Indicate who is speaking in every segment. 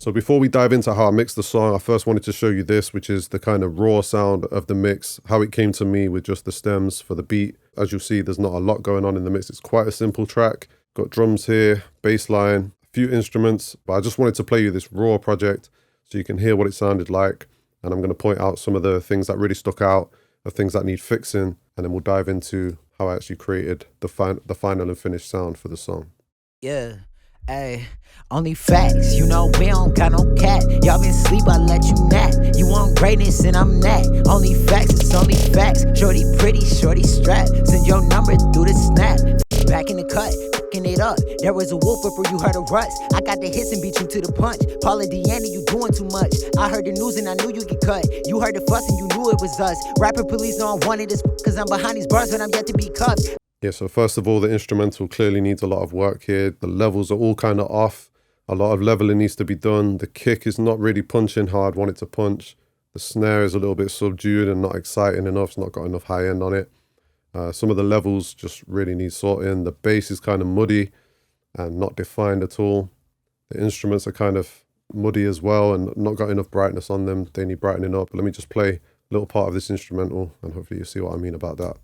Speaker 1: So before we dive into how I mixed the song, I first wanted to show you this, which is the kind of raw sound of the mix, how it came to me with just the stems for the beat. As you'll see, there's not a lot going on in the mix. It's quite a simple track. Got drums here, bass line, a few instruments, but I just wanted to play you this raw project so you can hear what it sounded like. And I'm going to point out some of the things that really stuck out, the things that need fixing, and then we'll dive into how I actually created the final and finished sound for the song.
Speaker 2: Yeah, ayy, only facts, you know we don't got no cat. Y'all been sleep, I let you nap. You want greatness and I'm that. Only facts, it's only facts. Shorty pretty, shorty strapped. Send your number through the snap. Back in the cut, fucking it up. There was a wolf before you heard a rust. I got the hits and beat you to the punch. Paula Deanna, you doing too much. I heard the news and I knew you get cut. You heard the fuss and you knew it was us. Rapper police know I wanted this cause I'm behind these bars but I'm yet to be cuffed.
Speaker 1: Yeah, so first of all, the instrumental clearly needs a lot of work here. The levels are all kind of off. A lot of leveling needs to be done. The kick is not really punching how I'd want it to punch. The snare is a little bit subdued and not exciting enough. It's not got enough high end on it. Some of the levels just really need sorting. The bass is kind of muddy and not defined at all. The instruments are kind of muddy as well and not got enough brightness on them. They need brightening up. But let me just play a little part of this instrumental and hopefully you see what I mean about that.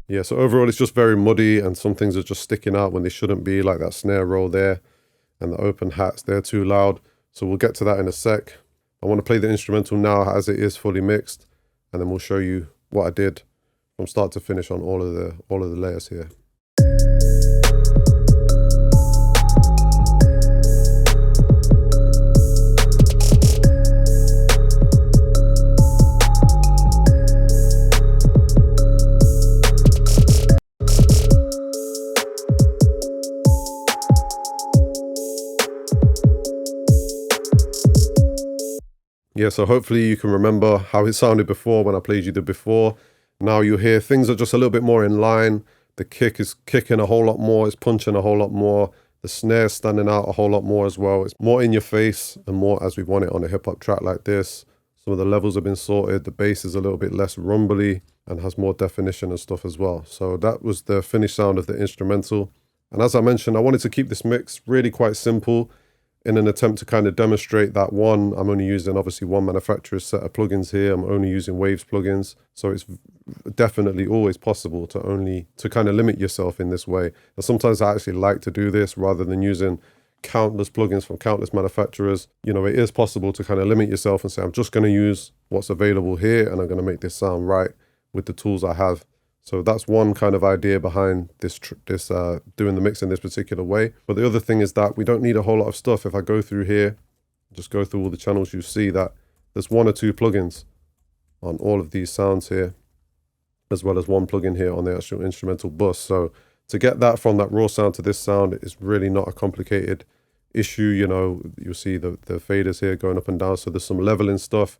Speaker 1: Yeah, so overall it's just very muddy and some things are just sticking out when they shouldn't be, like that snare roll there and the open hats, they're too loud. So we'll get to that in a sec. I want to play the instrumental now as it is fully mixed and then we'll show you what I did from start to finish on all of the layers here. Yeah, so hopefully you can remember how it sounded before when I played you the before. Now you hear things are just a little bit more in line. The kick is kicking a whole lot more, it's punching a whole lot more. The snare's standing out a whole lot more as well. It's more in your face and more as we want it on a hip hop track like this. Some of the levels have been sorted. The bass is a little bit less rumbly and has more definition and stuff as well. So that was the finished sound of the instrumental. And as I mentioned, I wanted to keep this mix really quite simple in an attempt to kind of demonstrate that one, I'm only using obviously one manufacturer's set of plugins here. I'm only using Waves plugins. So it's definitely always possible to kind of limit yourself in this way. And sometimes I actually like to do this rather than using countless plugins from countless manufacturers. You know, it is possible to kind of limit yourself and say, I'm just going to use what's available here and I'm going to make this sound right with the tools I have. So that's one kind of idea behind this doing the mix in this particular way. But the other thing is that we don't need a whole lot of stuff. If I go through here, just go through all the channels, you see that there's one or two plugins on all of these sounds here, as well as one plugin here on the actual instrumental bus. So to get that from that raw sound to this sound is really not a complicated issue. You know, you'll see the faders here going up and down. So there's some leveling stuff.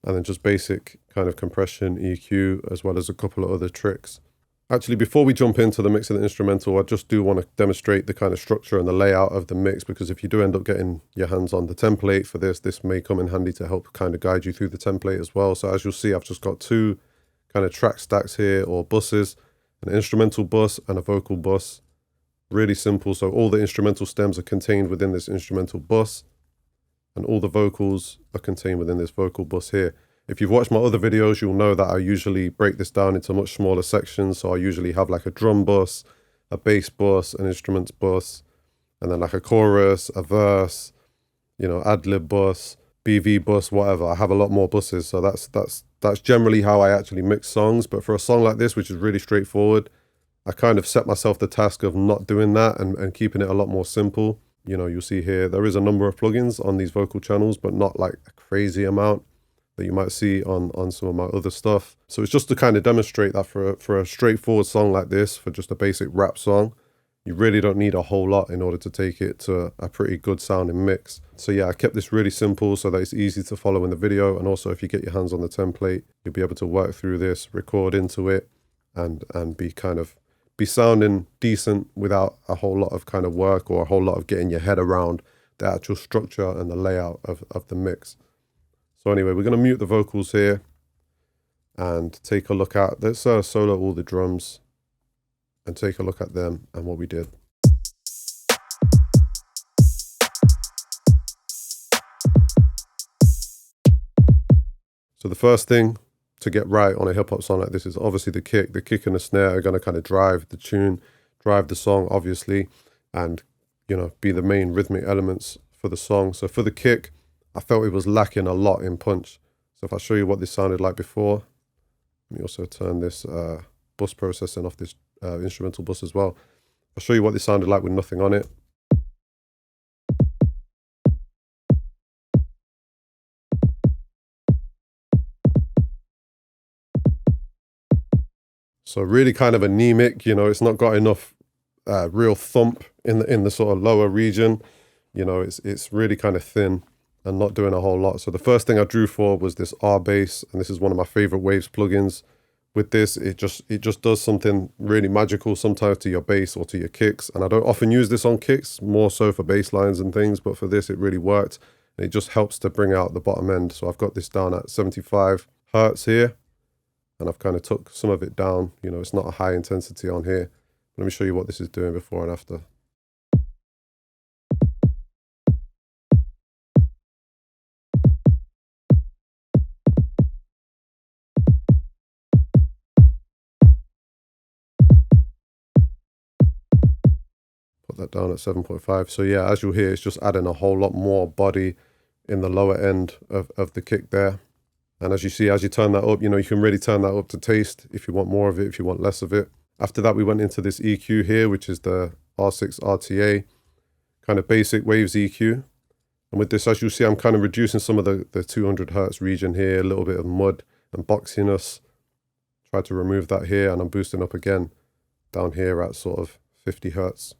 Speaker 1: And then just basic kind of compression, EQ, as well as a couple of other tricks. Actually, before we jump into the mix of the instrumental, I just do want to demonstrate the kind of structure and the layout of the mix, because if you do end up getting your hands on the template for this may come in handy to help kind of guide you through the template as well. So as you'll see, I've just got two kind of track stacks here, or buses, an instrumental bus and a vocal bus. Really simple. So all the instrumental stems are contained within this instrumental bus, and all the vocals are contained within this vocal bus here. If you've watched my other videos, you'll know that I usually break this down into much smaller sections. So I usually have like a drum bus, a bass bus, an instruments bus, and then like a chorus, a verse, you know, ad-lib bus, BV bus, whatever. I have a lot more buses. So that's generally how I actually mix songs. But for a song like this, which is really straightforward, I kind of set myself the task of not doing that and keeping it a lot more simple. You know, you'll see here, there is a number of plugins on these vocal channels, but not like a crazy amount that you might see on some of my other stuff. So it's just to kind of demonstrate that for a straightforward song like this, for just a basic rap song, you really don't need a whole lot in order to take it to a pretty good sounding mix. So yeah, I kept this really simple so that it's easy to follow in the video. And also if you get your hands on the template, you'll be able to work through this, record into it, and be sounding decent without a whole lot of kind of work or a whole lot of getting your head around the actual structure and the layout of the mix. So anyway, we're going to mute the vocals here and take a look at, let's solo all the drums. and take a look at them and what we did. So the first thing to get right on a hip hop song like this is obviously the kick. The kick and the snare are going to kind of drive the tune, drive the song, obviously, and, you know, be the main rhythmic elements for the song. So for the kick, I felt it was lacking a lot in punch. So if I show you what this sounded like before, let me also turn this bus processing off this instrumental bus as well. I'll show you what this sounded like with nothing on it. So really kind of anemic, you know, it's not got enough real thump in the sort of lower region. You know, it's really kind of thin and not doing a whole lot. So the first thing I drew for was this R bass, and this is one of my favorite Waves plugins. With this, it just does something really magical sometimes to your bass or to your kicks. And I don't often use this on kicks, more so for bass lines and things, but for this it really worked. And it just helps to bring out the bottom end. So I've got this down at 75 Hertz here, and I've kind of took some of it down. You know, it's not a high intensity on here. Let me show you what this is doing before and after. Put that down at 7.5. So yeah, as you'll hear, it's just adding a whole lot more body in the lower end of the kick there. And as you see, as you turn that up, you know, you can really turn that up to taste if you want more of it, if you want less of it. After that, we went into this EQ here, which is the R6 RTA, kind of basic Waves EQ. And with this, as you see, I'm kind of reducing some of the 200 Hertz region here, a little bit of mud and boxiness. Try to remove that here, and I'm boosting up again down here at sort of 50 Hertz.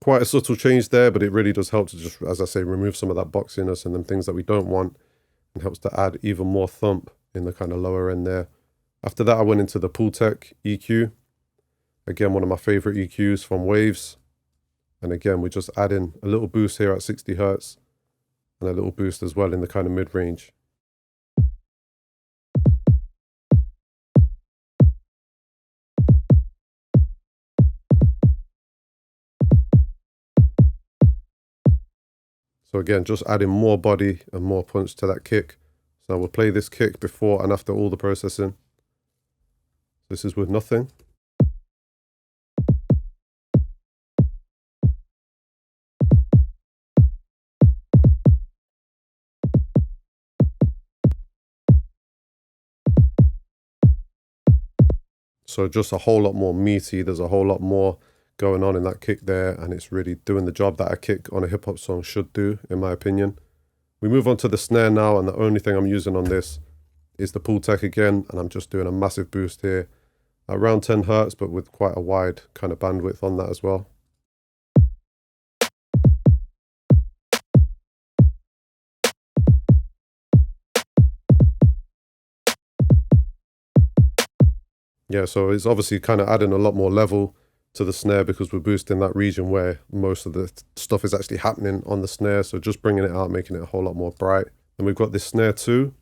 Speaker 1: Quite a subtle change there, but it really does help to just, as I say, remove some of that boxiness and them things that we don't want, and helps to add even more thump in the kind of lower end there. After that, I went into the Pultec EQ. Again, one of my favorite EQs from Waves. And again, we're just adding a little boost here at 60 Hertz and a little boost as well in the kind of mid-range. So again, just adding more body and more punch to that kick. So we'll play this kick before and after all the processing. This is with nothing. So just a whole lot more meaty. There's a whole lot more going on in that kick there, and it's really doing the job that a kick on a hip hop song should do, in my opinion. We move on to the snare now, and the only thing I'm using on this is the Pultec again, and I'm just doing a massive boost here at around 10 Hertz, but with quite a wide kind of bandwidth on that as well. Yeah, so it's obviously kind of adding a lot more level to the snare because we're boosting that region where most of the stuff is actually happening on the snare. So just bringing it out, making it a whole lot more bright. Then we've got this snare too.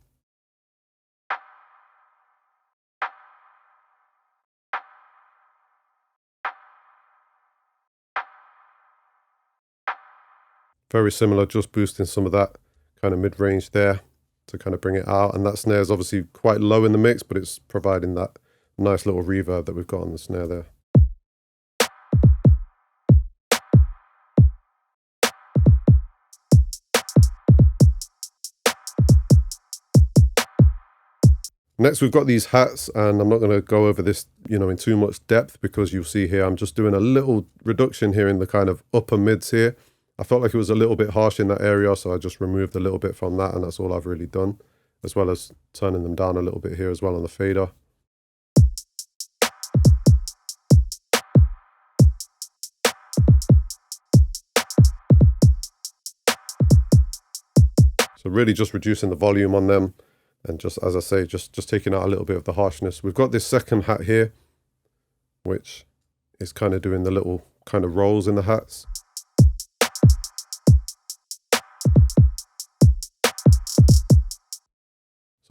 Speaker 1: Very similar, just boosting some of that kind of mid-range there to kind of bring it out. And that snare is obviously quite low in the mix, but it's providing that nice little reverb that we've got on the snare there. Next, we've got these hats, and I'm not going to go over this, you know, in too much depth because you'll see here, I'm just doing a little reduction here in the kind of upper mids here. I felt like it was a little bit harsh in that area, so I just removed a little bit from that, and that's all I've really done, as well as turning them down a little bit here as well on the fader. So really just reducing the volume on them. And just, as I say, just taking out a little bit of the harshness. We've got this second hat here, which is kind of doing the little kind of rolls in the hats.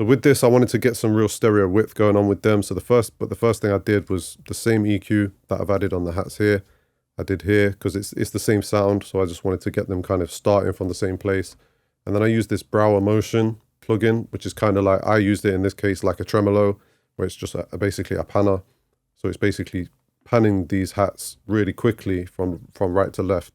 Speaker 1: So with this, I wanted to get some real stereo width going on with them. So the first thing I did was the same EQ that I've added on the hats here. I did here because it's the same sound. So I just wanted to get them kind of starting from the same place. And then I used this Brow Motion plugin, which is kind of like, I used it in this case like a tremolo, where it's just basically a panner. So it's basically panning these hats really quickly from right to left.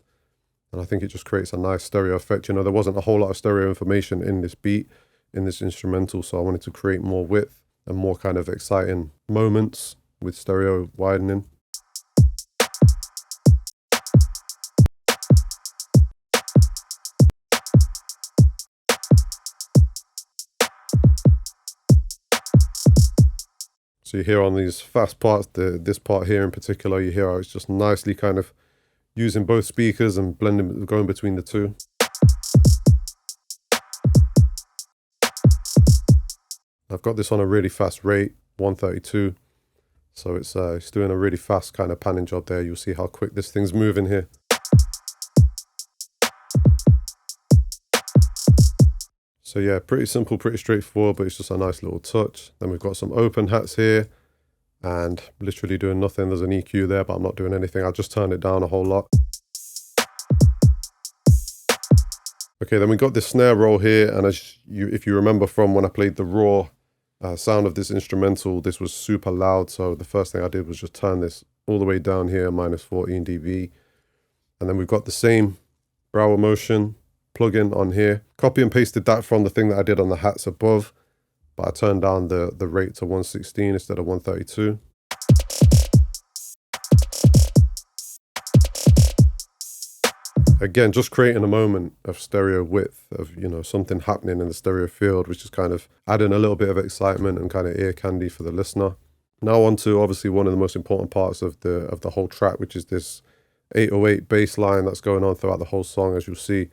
Speaker 1: And I think it just creates a nice stereo effect. You know, there wasn't a whole lot of stereo information in this beat, in this instrumental, so I wanted to create more width and more kind of exciting moments with stereo widening. So you hear on these fast parts, this part here in particular, you hear how it's just nicely kind of using both speakers and blending, going between the two. I've got this on a really fast rate, 132. So it's doing a really fast kind of panning job there. You'll see how quick this thing's moving here. So yeah, pretty simple, pretty straightforward, but it's just a nice little touch. Then we've got some open hats here and literally doing nothing. There's an EQ there, but I'm not doing anything. I just turned it down a whole lot. Okay, then we got this snare roll here, and if you remember from when I played the raw sound of this instrumental, this was super loud. So the first thing I did was just turn this all the way down here, -14 dB. And then we've got the same Brow Motion plugin on here. Copy and pasted that from the thing that I did on the hats above, but I turned down the rate to 116 instead of 132. Again, just creating a moment of stereo width, of, you know, something happening in the stereo field, which is kind of adding a little bit of excitement and kind of ear candy for the listener. Now on to obviously one of the most important parts of the whole track, which is this 808 bass line that's going on throughout the whole song. As you'll see,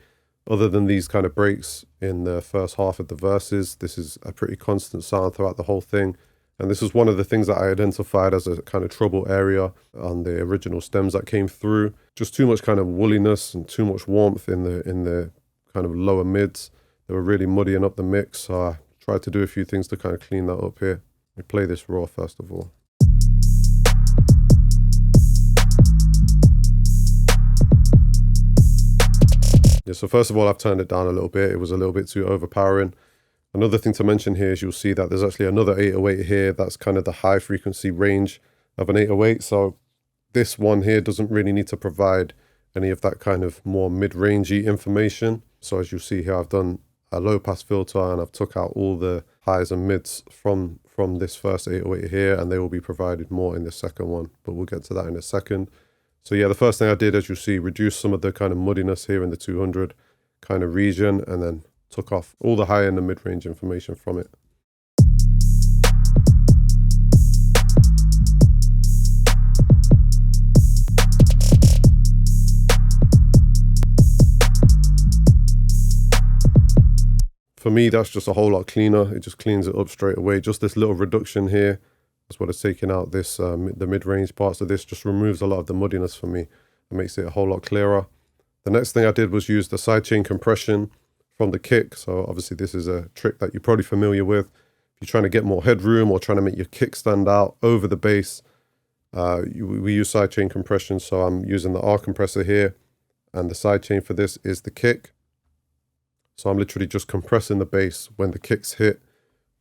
Speaker 1: other than these kind of breaks in the first half of the verses, this is a pretty constant sound throughout the whole thing. And this is one of the things that I identified as a kind of trouble area on the original stems that came through. Just too much kind of woolliness and too much warmth in the kind of lower mids. They were really muddying up the mix. So I tried to do a few things to kind of clean that up here. Let me play this raw first of all. Yeah, so first of all, I've turned it down a little bit. It was a little bit too overpowering. Another thing to mention here is you'll see that there's actually another 808 here. That's kind of the high frequency range of an 808. So this one here doesn't really need to provide any of that kind of more mid-rangey information. So as you see here, I've done a low pass filter and I've took out all the highs and mids from this first 808 here, and they will be provided more in the second one, but we'll get to that in a second. So yeah, the first thing I did, as you see, reduce some of the kind of muddiness here in the 200 kind of region, and then took off all the high end and mid-range information from it. For me, that's just a whole lot cleaner. It just cleans it up straight away. Just this little reduction here, that's what it's taking out this the mid-range parts of this, just removes a lot of the muddiness for me. It makes it a whole lot clearer. The next thing I did was use the sidechain compression from the kick. So obviously this is a trick that you're probably familiar with. If you're trying to get more headroom or trying to make your kick stand out over the bass, we use sidechain compression. So I'm using the R compressor here, and the sidechain for this is the kick. So I'm literally just compressing the bass when the kicks hit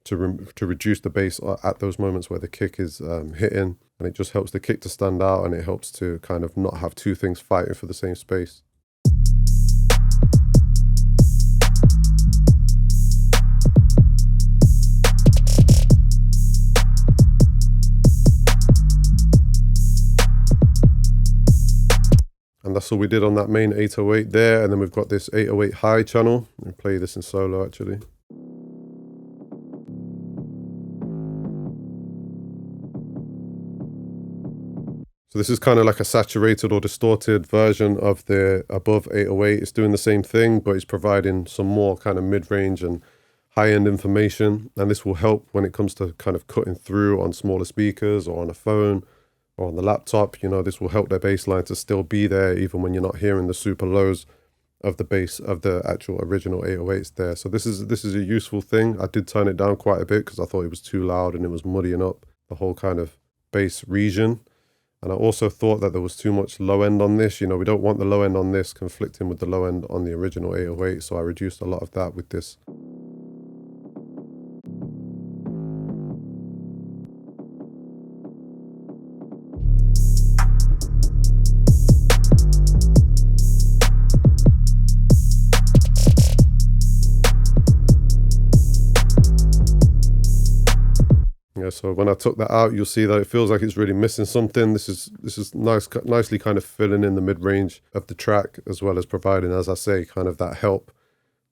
Speaker 1: to reduce the bass at those moments where the kick is hitting, and it just helps the kick to stand out, and it helps to kind of not have two things fighting for the same space. And that's all we did on that main 808 there. And then we've got this 808 high channel. Let me play this in solo actually. So this is kind of like a saturated or distorted version of the above 808. It's doing the same thing, but it's providing some more kind of mid-range and high-end information. And this will help when it comes to kind of cutting through on smaller speakers or on a phone or on the laptop. You know, this will help their bass line to still be there even when you're not hearing the super lows of the bass of the actual original 808s there. So this is a useful thing. I did turn it down quite a bit because I thought it was too loud and it was muddying up the whole kind of bass region. And I also thought that there was too much low end on this. You know, we don't want the low end on this conflicting with the low end on the original 808. So I reduced a lot of that with this. Yeah, so when I took that out, you'll see that it feels like it's really missing something. This is nicely kind of filling in the mid-range of the track, as well as providing, as I say, kind of that help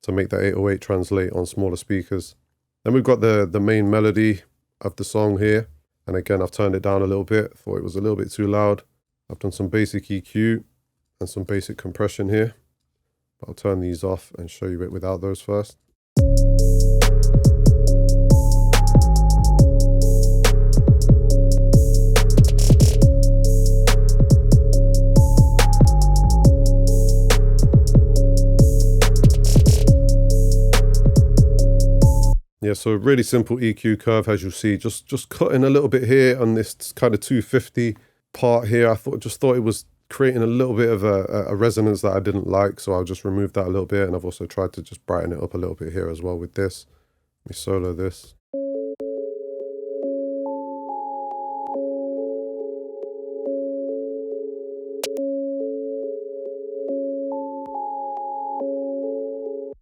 Speaker 1: to make the 808 translate on smaller speakers. Then we've got the main melody of the song here. And again, I've turned it down a little bit. Thought it was a little bit too loud. I've done some basic EQ and some basic compression here. But I'll turn these off and show you it without those first. Yeah, so a really simple EQ curve, as you'll see, just cutting a little bit here on this kind of 250 part here. I thought it was creating a little bit of a resonance that I didn't like, so I'll just remove that a little bit. And I've also tried to just brighten it up a little bit here as well with this. Let me solo this.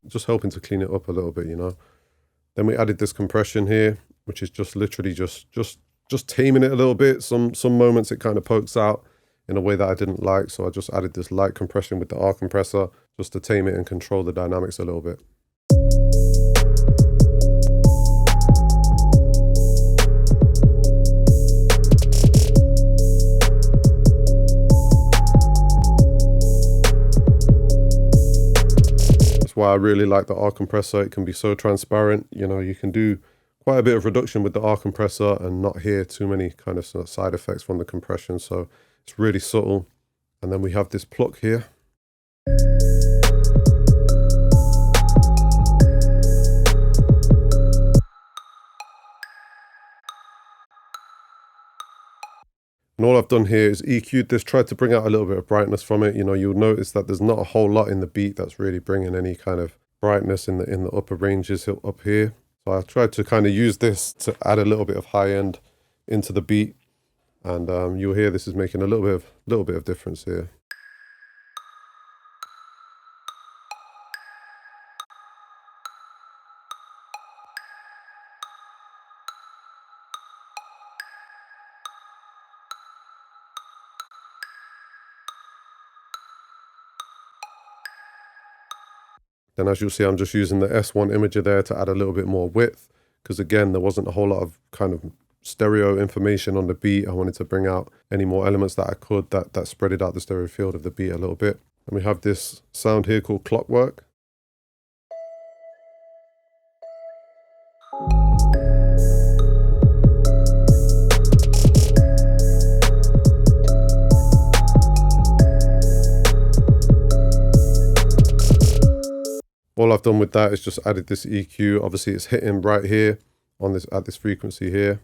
Speaker 1: Just helping to clean it up a little bit, you know. Then we added this compression here, which is just literally just taming it a little bit. Some moments it kind of pokes out in a way that I didn't like. So I just added this light compression with the R compressor just to tame it and control the dynamics a little bit. Why I really like the R compressor. It can be so transparent. You know, you can do quite a bit of reduction with the R compressor and not hear too many kind of side effects from the compression. So it's really subtle. And then we have this pluck here. And all I've done here is EQ'd this, tried to bring out a little bit of brightness from it. You know, you'll notice that there's not a whole lot in the beat that's really bringing any kind of brightness in the upper ranges up here. So I tried to kind of use this to add a little bit of high end into the beat. And you'll hear this is making a little bit of difference here. Then as you'll see, I'm just using the S1 imager there to add a little bit more width, because again, there wasn't a whole lot of kind of stereo information on the beat. I wanted to bring out any more elements that I could that spreaded out the stereo field of the beat a little bit. And we have this sound here called Clockwork. All I've done with that is just added this EQ. Obviously it's hitting right here on this at this frequency here.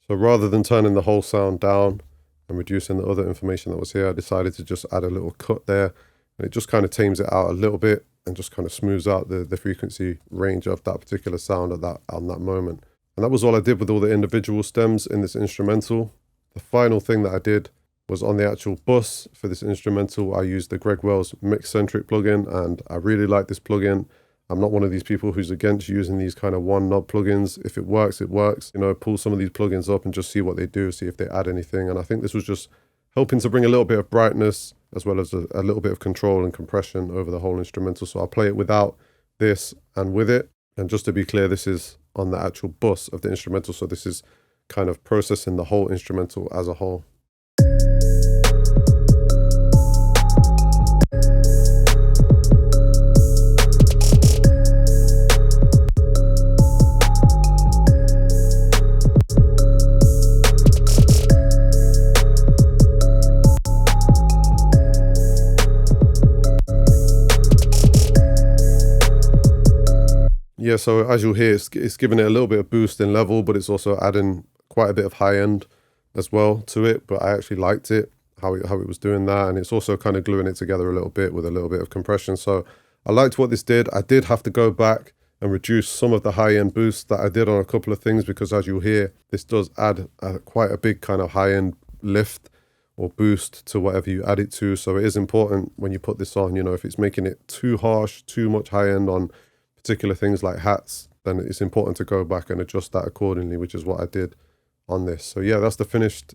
Speaker 1: So rather than turning the whole sound down and reducing the other information that was here, I decided to just add a little cut there. And it just kind of tames it out a little bit and just kind of smooths out the frequency range of that particular sound on that moment. And that was all I did with all the individual stems in this instrumental. The final thing that I did was on the actual bus for this instrumental. I used the Greg Wells Mixcentric plugin, and I really like this plugin. I'm not one of these people who's against using these kind of one knob plugins. If it works, it works. You know, pull some of these plugins up and just see what they do, see if they add anything. And I think this was just helping to bring a little bit of brightness as well as a little bit of control and compression over the whole instrumental. So I'll play it without this and with it. And just to be clear, this is on the actual bus of the instrumental. So this is kind of processing the whole instrumental as a whole. so as you'll hear, it's giving it a little bit of boost in level, but it's also adding quite a bit of high end as well to it. But I actually liked it, how it was doing that. And it's also kind of gluing it together a little bit with a little bit of compression. So I liked what this did. I did have to go back and reduce some of the high end boosts that I did on a couple of things, because as you'll hear, this does add quite a big kind of high end lift or boost to whatever you add it to. So it is important when you put this on, you know, if it's making it too harsh, too much high end on particular things like hats, then it's important to go back and adjust that accordingly, which is what I did on this. So yeah, that's the finished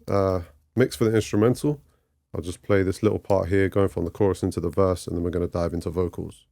Speaker 1: mix for the instrumental. I'll just play this little part here going from the chorus into the verse, and then we're going to dive into vocals.